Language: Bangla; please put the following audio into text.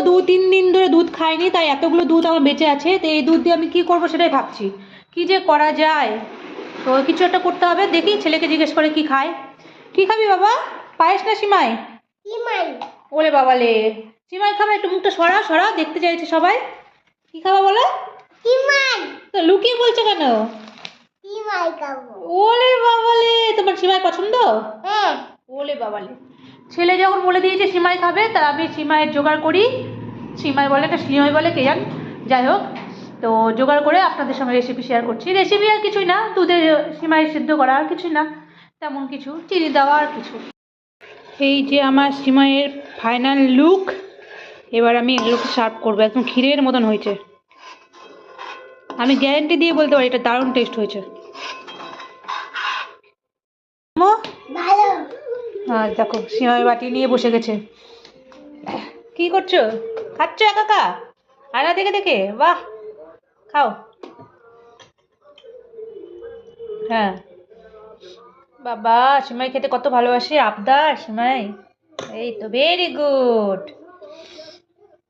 2-3 দিন ধরে দুধ খাইনি, তাই এতগুলো দুধ আমার বেঁচে আছে। তো এই দুধ দিয়ে আমি কি করবো সেটাই ভাবছি, কি যে করা যায়। তো কিছু একটা করতে হবে, দেখি ছেলেকে জিজ্ঞেস করে কি খায়। কি খাবি বাবা, পায়েস না সিমাই? সিমাই। ওলে বাবালে, সিমাই খাবে? একটু মুখটা সরাও সরাও, দেখতে চাইছে সবাই। কি খাবা বলো? সিমাই। তো লুকিয়ে বলছো কেন? সিমাই খাবো। ওলে বাবালে, তোমার সিমাই পছন্দ? হ্যাঁ। ওলে বাবালে, ছেলে যখন বলে দিয়েছে সিমাই খাবে, তা আমি সিমাইয়ের জোগাড় করি। সিমাই বলে না সিমাই বলে কে জান, যাই হোক। তো জোগাড় করে আপনাদের সঙ্গে রেসিপি শেয়ার করছি। রেসিপি আর কিছুই না, দুধে সিমাই সিদ্ধ করা, আর কিছুই না তেমন কিছু, চিনি দেওয়া আর কিছু। এই যে আমার সিমাইয়ের ফাইনাল লুক। এবার আমি এগুলোকে সার্ভ করবো, একদম ক্ষীরের মতন হয়েছে। আমি গ্যারেন্টি দিয়ে বলতে পারি এটা দারুণ টেস্ট হয়েছে। ভালো। আর দেখো সিমাই বাটি নিয়ে বসে গেছে। কি করছো, খাচ্ছ একা একা? আয়না দেখে দেখে? বাহ, খাও। হ্যাঁ, বাবা সিমাই খেতে কত ভালোবাসে, আবদার সিমাই। এই তো ভেরি গুড।